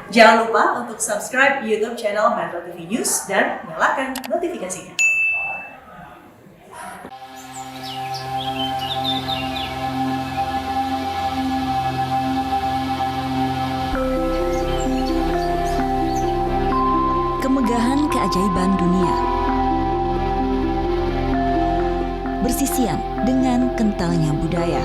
Jangan lupa untuk subscribe YouTube channel Metro TV News dan nyalakan notifikasinya. Kemegahan keajaiban dunia bersisian dengan kentalnya budaya.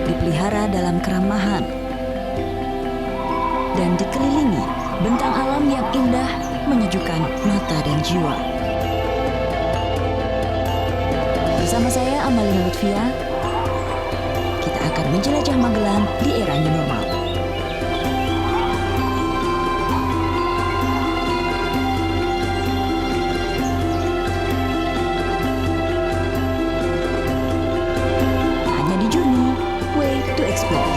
Dipelihara dalam keramahan dan dikelilingi bentang alam yang indah menyejukkan mata dan jiwa. Bersama saya Amalina Lutfia, kita akan menjelajah Magelang di era new normal. Hanya di Journey, Way to Explore.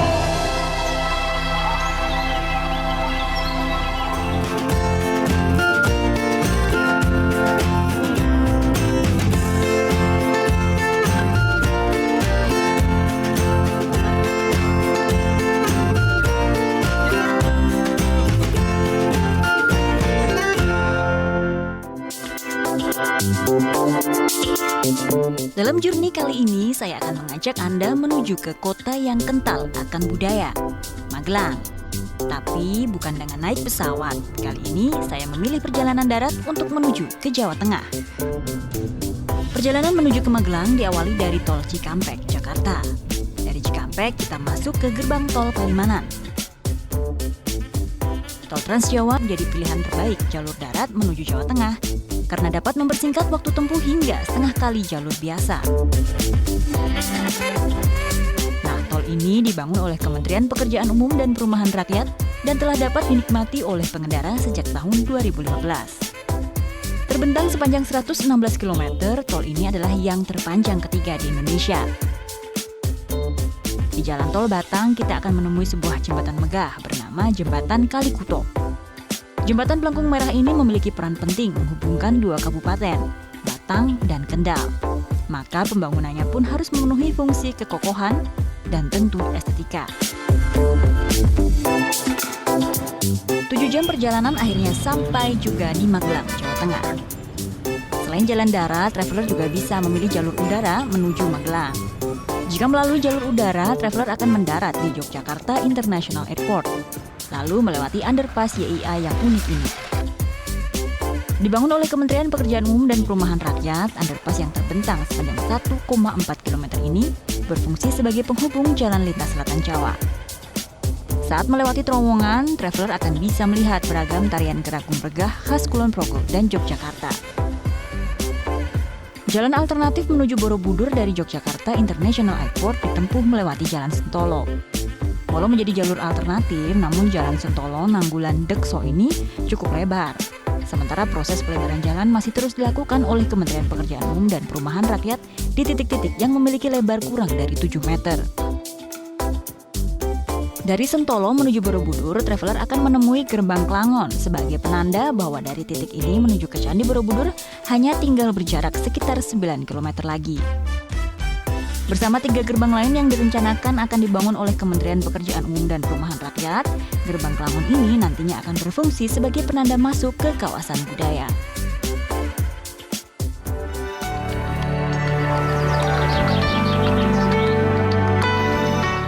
Dalam Journey kali ini, saya akan mengajak Anda menuju ke kota yang kental akan budaya, Magelang. Tapi bukan dengan naik pesawat. Kali ini saya memilih perjalanan darat untuk menuju ke Jawa Tengah. Perjalanan menuju ke Magelang diawali dari Tol Cikampek, Jakarta. Dari Cikampek kita masuk ke gerbang Tol Palimanan. Tol Trans Jawa menjadi pilihan terbaik jalur darat menuju Jawa Tengah karena dapat mempersingkat waktu tempuh hingga setengah kali jalur biasa. Nah, tol ini dibangun oleh Kementerian Pekerjaan Umum dan Perumahan Rakyat dan telah dapat dinikmati oleh pengendara sejak tahun 2015. Terbentang sepanjang 116 km, tol ini adalah yang terpanjang ketiga di Indonesia. Di Jalan Tol Batang, kita akan menemui sebuah jembatan megah bernama Jembatan Kalikuto. Jembatan Pelengkung Merah ini memiliki peran penting menghubungkan dua kabupaten, Batang dan Kendal. Maka pembangunannya pun harus memenuhi fungsi kekokohan dan tentu estetika. 7 jam perjalanan akhirnya sampai juga di Magelang, Jawa Tengah. Selain jalan darat, traveler juga bisa memilih jalur udara menuju Magelang. Jika melalui jalur udara, traveler akan mendarat di Yogyakarta International Airport, lalu melewati underpass YIA yang unik ini. Dibangun oleh Kementerian Pekerjaan Umum dan Perumahan Rakyat, underpass yang terbentang sepanjang 1,4 km ini berfungsi sebagai penghubung jalan lintas selatan Jawa. Saat melewati terowongan, traveler akan bisa melihat beragam tarian geragung regah khas Kulon Progo dan Yogyakarta. Jalan alternatif menuju Borobudur dari Yogyakarta International Airport ditempuh melewati Jalan Sentolo. Walau menjadi jalur alternatif, namun Jalan Sentolo Nanggulan Dekso ini cukup lebar. Sementara proses pelebaran jalan masih terus dilakukan oleh Kementerian Pekerjaan Umum dan Perumahan Rakyat di titik-titik yang memiliki lebar kurang dari 7 meter. Dari Sentolo menuju Borobudur, traveler akan menemui Gerbang Klangon sebagai penanda bahwa dari titik ini menuju ke Candi Borobudur hanya tinggal berjarak sekitar 9 km lagi. Bersama 3 gerbang lain yang direncanakan akan dibangun oleh Kementerian Pekerjaan Umum dan Perumahan Rakyat, Gerbang Klangon ini nantinya akan berfungsi sebagai penanda masuk ke kawasan budaya.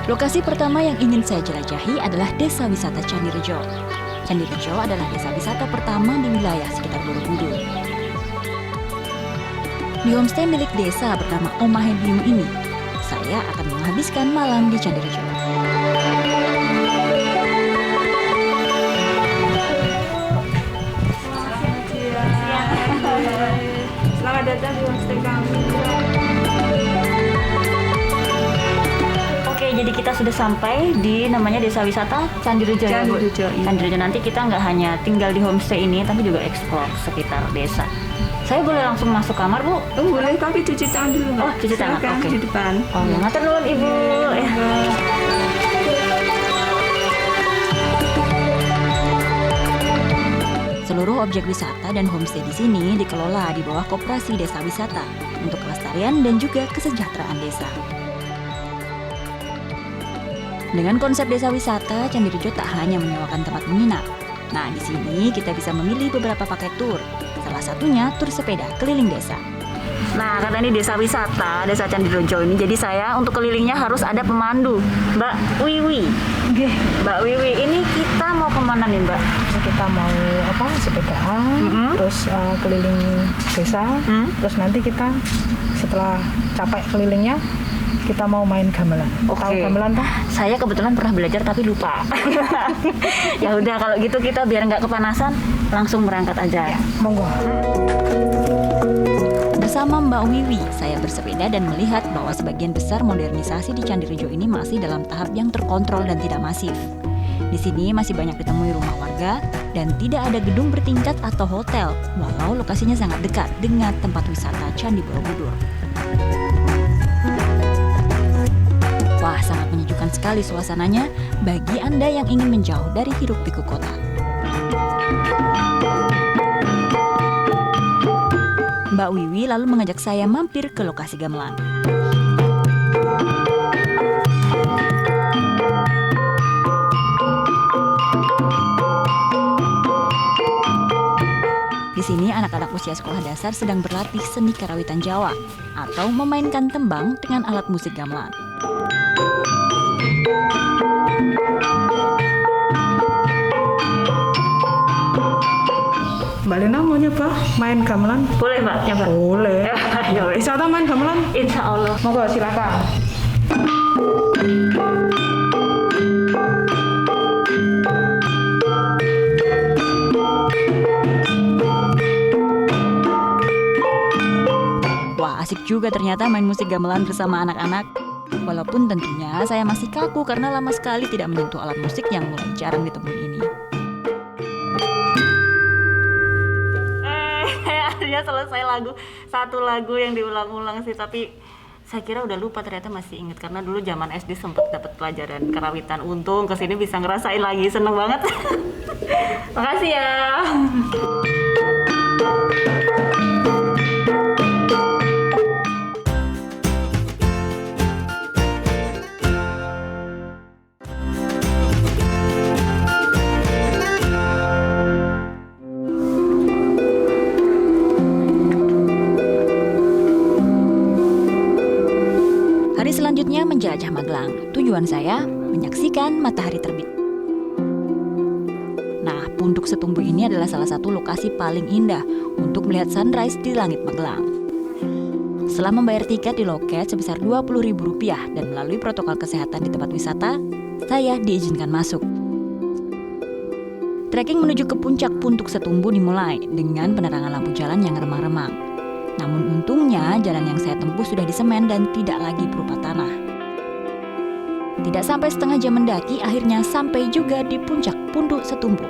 Lokasi pertama yang ingin saya jelajahi adalah Desa Wisata Candirejo. Candirejo adalah desa wisata pertama di wilayah sekitar Borobudur. Di homestay milik desa bernama Omahe Biung ini, saya akan menghabiskan malam di Candirejo. Selamat datang di homestay kami. Oke, jadi kita sudah sampai di namanya Desa Wisata Candirejo ya, Bu? Candirejo, iya. Candirejo, nanti kita nggak hanya tinggal di homestay ini, tapi juga eksplor sekitar desa. Saya boleh langsung masuk kamar, Bu? Oh, boleh, tapi cuci tangan dulu, Mbak. Oh, cuci tangan, Silakan, oke. di depan. Oh, ya, matur nuwun, Ibu. Ya. Seluruh objek wisata dan homestay di sini dikelola di bawah Koperasi Desa Wisata untuk kelestarian dan juga kesejahteraan desa. Dengan konsep desa wisata, Candi Rejo tak hanya menyewakan tempat menginap. Nah, di sini kita bisa memilih beberapa paket tur. Salah satunya tur sepeda keliling desa. Nah, karena ini desa wisata, desa Candi Rejo ini, jadi saya untuk kelilingnya harus ada pemandu, Mbak Wiwi. Mbak Wiwi, ini kita mau kemana nih, Mbak? Kita mau sepedaan, terus keliling desa, terus nanti kita setelah capek kelilingnya kita mau main gamelan. Tahu gamelan tak? Saya kebetulan pernah belajar tapi lupa. Ya udah kalau gitu kita biar nggak kepanasan langsung berangkat aja. Monggo. Bersama Mbak Wiwi, saya bersepeda dan melihat bahwa sebagian besar modernisasi di Candi Rejo ini masih dalam tahap yang terkontrol dan tidak masif. Di sini masih banyak ditemui rumah warga dan tidak ada gedung bertingkat atau hotel, walau lokasinya sangat dekat dengan tempat wisata Candi Borobudur. Wah, sangat menyejukkan sekali suasananya bagi Anda yang ingin menjauh dari hiruk-pikuk kota. Mbak Wiwi lalu mengajak saya mampir ke lokasi gamelan. Di sini anak-anak usia sekolah dasar sedang berlatih seni karawitan Jawa atau memainkan tembang dengan alat musik gamelan. Mbak Lena mau nyoba main gamelan? Boleh, Mbak? Coba. Boleh. Ya wes. Bisa tak main gamelan? Insya Allah. Monggo silakan. Wah, asik juga ternyata main musik gamelan bersama anak-anak. Walaupun tentunya saya masih kaku karena lama sekali tidak menyentuh alat musik yang mulai jarang ditemui ini. Akhirnya selesai satu lagu yang diulang-ulang sih, tapi saya kira udah lupa, ternyata masih inget karena dulu zaman SD sempat dapat pelajaran karawitan. Untung kesini bisa ngerasain lagi, seneng banget. Makasih ya. Hari selanjutnya menjelajah Magelang. Tujuan saya menyaksikan matahari terbit. Nah, Punduk Setumbu ini adalah salah satu lokasi paling indah untuk melihat sunrise di langit Magelang. Setelah membayar tiket di loket sebesar Rp20.000 dan melalui protokol kesehatan di tempat wisata, saya diizinkan masuk. Trekking menuju ke puncak Punduk Setumbu dimulai dengan penerangan lampu jalan yang remang-remang. Namun untungnya jalan yang saya tempuh sudah disemen dan tidak lagi berupa tanah. Tidak sampai setengah jam mendaki, akhirnya sampai juga di puncak Punduk Setumbu.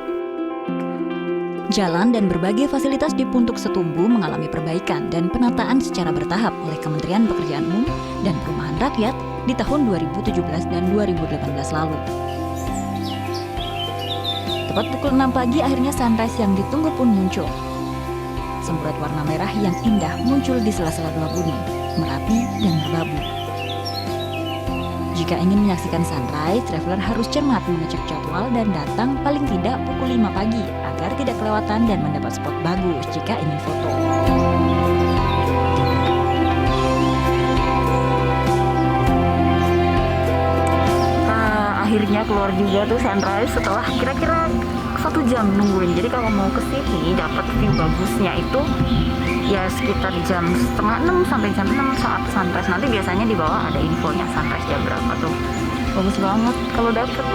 Jalan dan berbagai fasilitas di Punduk Setumbu mengalami perbaikan dan penataan secara bertahap oleh Kementerian Pekerjaan Umum dan Perumahan Rakyat di tahun 2017 dan 2018 lalu. Tepat pukul 6 pagi akhirnya sunrise yang ditunggu pun muncul. Semburat warna merah yang indah muncul di sela-sela dua gunung, Merapi dan Merbabu. Jika ingin menyaksikan sunrise, traveler harus cermat mengecek jadwal dan datang paling tidak pukul 5 pagi agar tidak kelewatan dan mendapat spot bagus jika ingin foto. Akhirnya keluar juga tuh sunrise setelah kira-kira 1 jam nungguin. Jadi kalau mau ke sini dapat view bagusnya itu ya sekitar jam 5:30 sampai jam 6 saat sunrise. Nanti biasanya di bawah ada infonya sunrise jam berapa tuh. Bagus banget kalau dapet.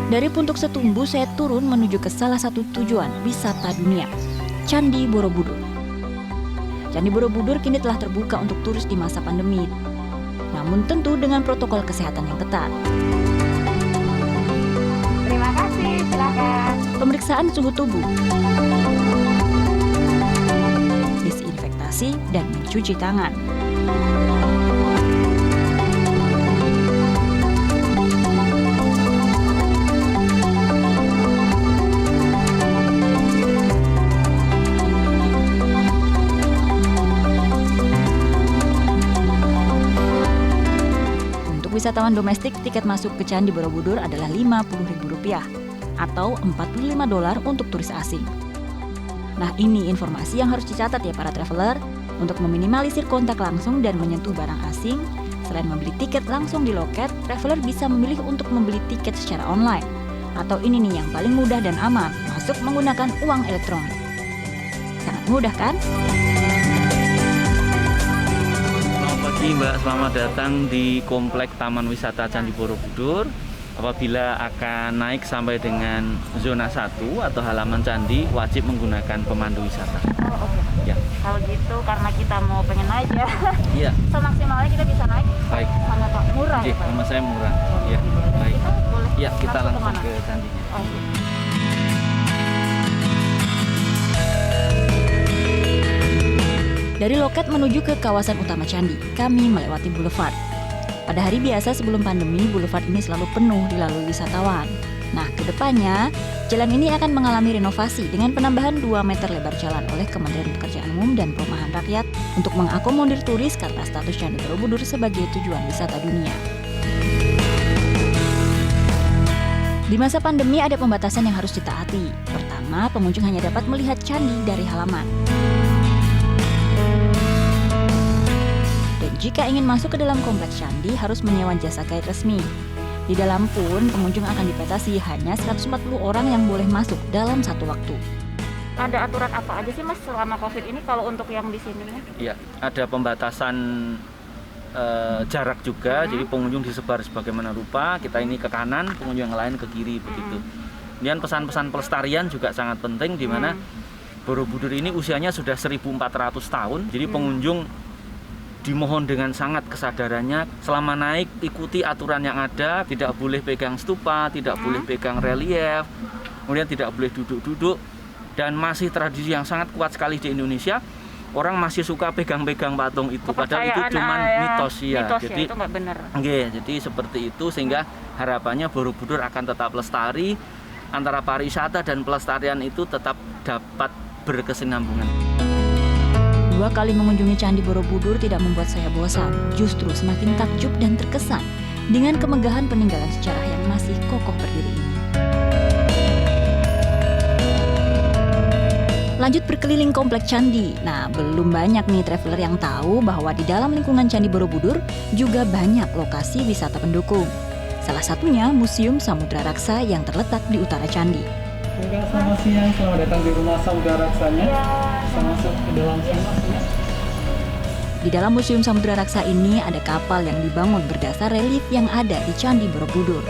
Dari Punduk Setumbu saya turun menuju ke salah satu tujuan wisata dunia, Candi Borobudur. Candi Borobudur kini telah terbuka untuk turis di masa pandemi, namun tentu dengan protokol kesehatan yang ketat. Terima kasih, silakan. Pemeriksaan suhu tubuh, disinfektasi, dan mencuci tangan. wisatawan domestik, tiket masuk ke Candi Borobudur adalah Rp50.000 atau $45 untuk turis asing. Nah, ini informasi yang harus dicatat ya para traveler. Untuk meminimalisir kontak langsung dan menyentuh barang asing, selain membeli tiket langsung di loket, traveler bisa memilih untuk membeli tiket secara online. Atau ini nih yang paling mudah dan aman, masuk menggunakan uang elektronik. Sangat mudah kan? Selamat pagi Mbak, selamat datang di Komplek Taman Wisata Candi Borobudur. Apabila akan naik sampai dengan zona 1 atau halaman candi, wajib menggunakan pemandu wisata. Oh, oke. Ya. Kalau gitu karena kita mau pengen naik ya. Iya. Semaksimalnya kita bisa naik. Baik. Sama Pak, murah ya Pak? Sama saya murah. Ya, baik. Kita boleh Ya, kita langsung kemana? ke candinya. Oke. Dari loket menuju ke kawasan utama candi, kami melewati boulevard. Pada hari biasa sebelum pandemi, boulevard ini selalu penuh dilalui wisatawan. Nah, kedepannya, jalan ini akan mengalami renovasi dengan penambahan 2 meter lebar jalan oleh Kementerian Pekerjaan Umum dan Perumahan Rakyat untuk mengakomodir turis karena status Candi Borobudur sebagai tujuan wisata dunia. Di masa pandemi ada pembatasan yang harus ditaati. Pertama, pengunjung hanya dapat melihat candi dari halaman. Dan jika ingin masuk ke dalam kompleks candi, harus menyewa jasa guide resmi. Di dalam pun, pengunjung akan dipatasi hanya 140 orang yang boleh masuk dalam satu waktu. Ada aturan apa aja sih Mas selama COVID ini kalau untuk yang di sini? Iya, ada pembatasan jarak juga, jadi pengunjung disebar sebagaimana rupa. Kita ini ke kanan, pengunjung yang lain ke kiri begitu. Kemudian pesan-pesan pelestarian juga sangat penting, di mana Borobudur ini usianya sudah 1.400 tahun, jadi pengunjung dimohon dengan sangat kesadarannya selama naik ikuti aturan yang ada, tidak boleh pegang stupa, tidak boleh pegang relief, kemudian tidak boleh duduk-duduk, dan masih tradisi yang sangat kuat sekali di Indonesia, orang masih suka pegang-pegang patung itu, padahal itu cuma mitos ya. Jadi itu nggak benar. Jadi seperti itu, sehingga harapannya Borobudur akan tetap lestari, antara pariwisata dan pelestarian itu tetap dapat berkesinambungan. 2 kali mengunjungi Candi Borobudur tidak membuat saya bosan, justru semakin takjub dan terkesan dengan kemegahan peninggalan sejarah yang masih kokoh berdiri ini. Lanjut berkeliling komplek candi. Nah, belum banyak nih traveler yang tahu bahwa di dalam lingkungan Candi Borobudur juga banyak lokasi wisata pendukung. Salah satunya Museum Samudra Raksa yang terletak di utara candi. Selamat siang, selamat datang di Rumah Samudra Raksanya. Sama masuk ke dalam sana. Di dalam Museum Samudra Raksa ini ada kapal yang dibangun berdasar relief yang ada di Candi Borobudur.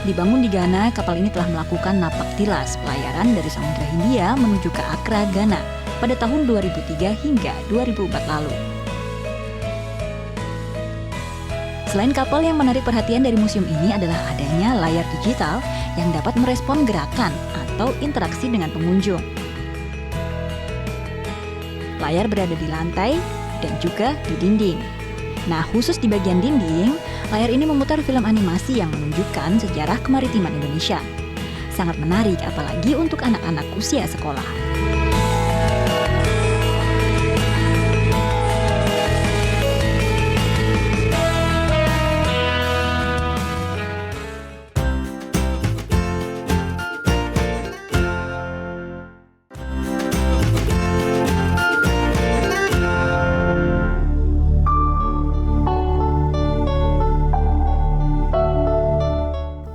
Dibangun di Ghana, kapal ini telah melakukan napak tilas pelayaran dari Samudra Hindia menuju ke Accra, Ghana pada tahun 2003 hingga 2004 lalu. Selain kapal, yang menarik perhatian dari museum ini adalah adanya layar digital yang dapat merespon gerakan atau interaksi dengan pengunjung. Layar berada di lantai dan juga di dinding. Nah, khusus di bagian dinding, layar ini memutar film animasi yang menunjukkan sejarah kemaritiman Indonesia. Sangat menarik apalagi untuk anak-anak usia sekolah.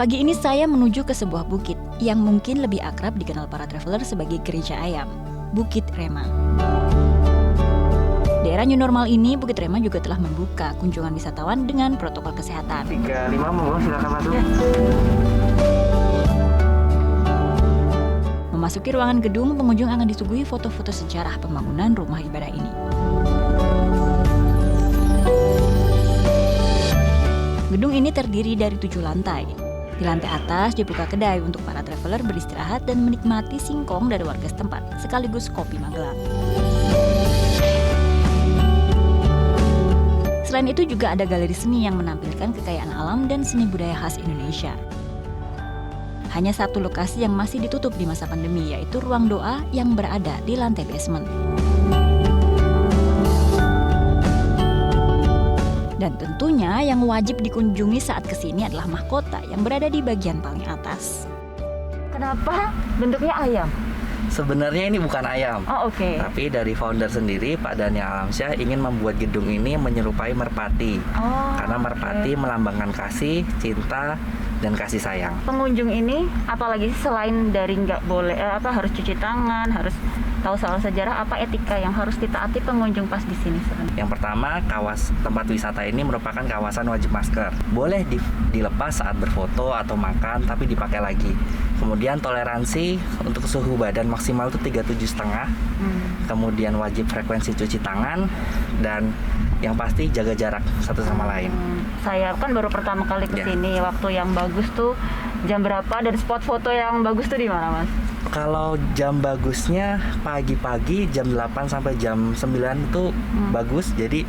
Pagi ini saya menuju ke sebuah bukit yang mungkin lebih akrab dikenal para traveler sebagai Gereja Ayam, Bukit Rema. Di era new normal ini, Bukit Rema juga telah membuka kunjungan wisatawan dengan protokol kesehatan. 35 monggo, silakan masuk. Memasuki ruangan gedung, pengunjung akan disuguhi foto-foto sejarah pembangunan rumah ibadah ini. Gedung ini terdiri dari 7 lantai. Di lantai atas dibuka kedai untuk para traveler beristirahat dan menikmati singkong dari warga setempat, sekaligus kopi Magelang. Selain itu juga ada galeri seni yang menampilkan kekayaan alam dan seni budaya khas Indonesia. Hanya satu lokasi yang masih ditutup di masa pandemi, yaitu ruang doa yang berada di lantai basement. Dan tentunya yang wajib dikunjungi saat kesini adalah mahkota yang berada di bagian paling atas. Kenapa bentuknya ayam? Sebenarnya ini bukan ayam, Oh, oke. tapi dari founder sendiri, Pak Daniel Alamsyah, ingin membuat gedung ini menyerupai merpati. Oh, Karena merpati melambangkan kasih, cinta, dan kasih sayang. pengunjung ini apalagi selain dari nggak boleh harus cuci tangan, harus tahu soal sejarah, apa etika yang harus ditaati pengunjung pas di sini sebenarnya? Yang pertama, tempat wisata ini merupakan kawasan wajib masker. Boleh dilepas saat berfoto atau makan, tapi dipakai lagi. Kemudian toleransi untuk suhu badan maksimal itu 37,5. Kemudian wajib frekuensi cuci tangan, dan yang pasti jaga jarak satu sama lain. Saya kan baru pertama kali ke Ya. sini. Waktu yang bagus tuh jam berapa dan spot foto yang bagus tuh di mana, Mas? Kalau jam bagusnya pagi-pagi jam 8 sampai jam 9 itu bagus. Jadi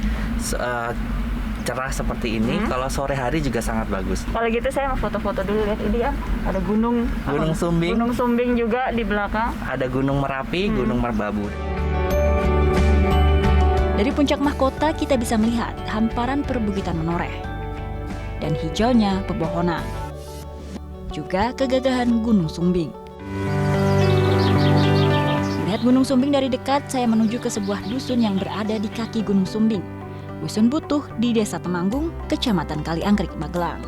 cerah seperti ini. Kalau sore hari juga sangat bagus. Kalau gitu saya mau foto-foto dulu, lihat ini ya. Ada gunung Sumbing. Gunung Sumbing juga di belakang. Ada Gunung Merapi, Gunung Merbabu. Dari puncak mahkota kita bisa melihat hamparan perbukitan menoreh dan hijaunya pepohonan. Juga kegagahan Gunung Sumbing. Melihat Gunung Sumbing dari dekat, saya menuju ke sebuah dusun yang berada di kaki Gunung Sumbing. Dusun Butuh di Desa Temanggung, Kecamatan Kaliangkrik, Magelang.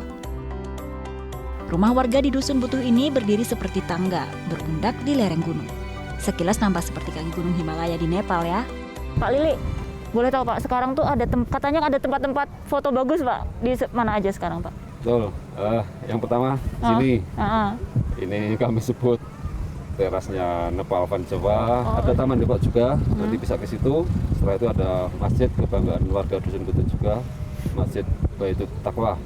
Rumah warga di Dusun Butuh ini berdiri seperti tangga, berundak di lereng gunung. Sekilas nampak seperti kaki Gunung Himalaya di Nepal ya. Pak Lili, boleh tahu Pak, sekarang tuh katanya ada tempat-tempat foto bagus Pak. Di mana aja sekarang Pak? Betul. Yang pertama sini. Ini kami sebut terasnya Nepal Van Jawa. Ada taman depan juga. Nanti bisa ke situ. Setelah itu ada masjid kebanggaan warga Dusun Butuh juga, Masjid Baitul Taqwa.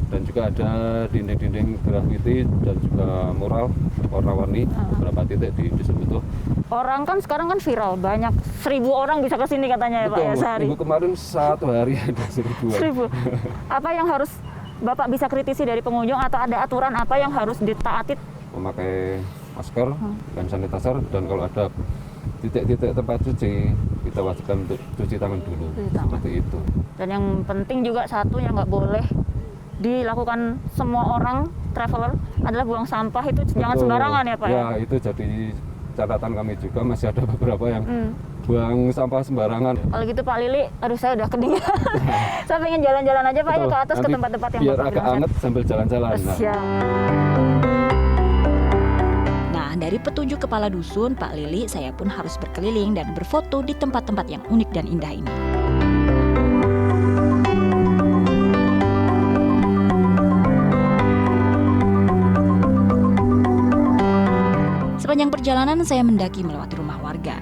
Dan juga ada dinding-dinding grafiti dan juga mural warna-warni beberapa titik di Dusun Butuh. Orang kan sekarang kan viral, banyak 1.000 orang bisa ke sini katanya ya Pak ya sehari. Minggu kemarin satu hari ada 1.000. 1.000. Apa yang harus Bapak bisa kritisi dari pengunjung atau ada aturan apa yang harus ditaati? Memakai masker dan sanitizer, dan kalau ada titik-titik tempat cuci kita wajibkan untuk cuci tangan dulu. Seperti itu. Dan yang penting juga satu yang nggak boleh dilakukan semua orang traveler adalah buang sampah itu jangan sembarangan ya Pak ya. Ya itu jadi catatan kami juga, masih ada beberapa yang buang sampah sembarangan. Kalau gitu Pak Lili, aduh saya udah kedinginan. Saya pengen jalan-jalan aja Pak ya ke atas, ke Nanti tempat-tempat yang biar Bapak agak bilang. anget sambil jalan-jalan. Siap. Nah, dari petunjuk kepala dusun, Pak Lili, saya pun harus berkeliling dan berfoto di tempat-tempat yang unik dan indah ini. Sepanjang perjalanan saya mendaki melewati rumah warga.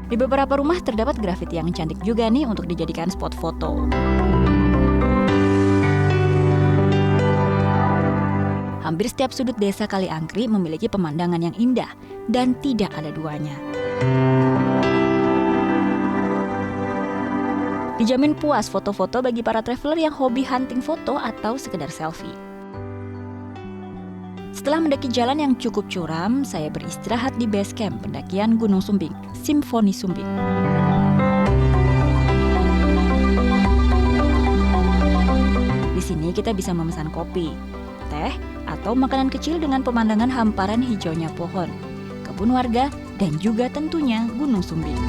Di beberapa rumah terdapat grafiti yang cantik juga nih untuk dijadikan spot foto. Hampir setiap sudut desa Kaliangkri memiliki pemandangan yang indah dan tidak ada duanya. Dijamin puas foto-foto bagi para traveler yang hobi hunting foto atau sekedar selfie. Setelah mendaki jalan yang cukup curam, saya beristirahat di base camp pendakian Gunung Sumbing, Simfoni Sumbing. Di sini kita bisa memesan kopi, teh, atau makanan kecil dengan pemandangan hamparan hijaunya pohon, kebun warga, dan juga tentunya Gunung Sumbing.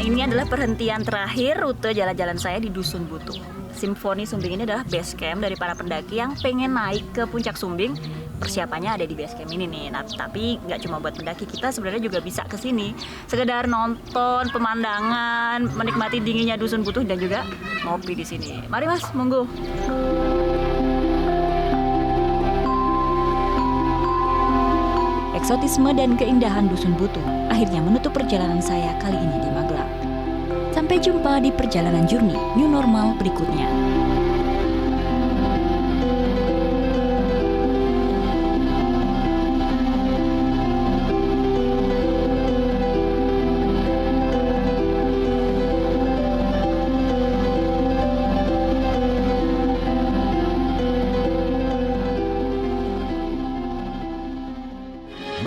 Ini adalah perhentian terakhir rute jalan-jalan saya di Dusun Butuh. Simfoni Sumbing ini adalah base camp dari para pendaki yang pengen naik ke puncak Sumbing. Persiapannya ada di base camp ini nih. Nah, tapi nggak cuma buat pendaki, kita sebenarnya juga bisa ke sini sekedar nonton pemandangan, menikmati dinginnya Dusun Butuh dan juga ngopi di sini. Mari Mas, monggo. Eksotisme dan keindahan Dusun Butuh akhirnya menutup perjalanan saya kali ini di Magelang. Sampai jumpa di perjalanan journey new normal berikutnya.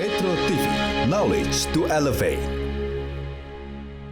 Metro TV, knowledge to elevate.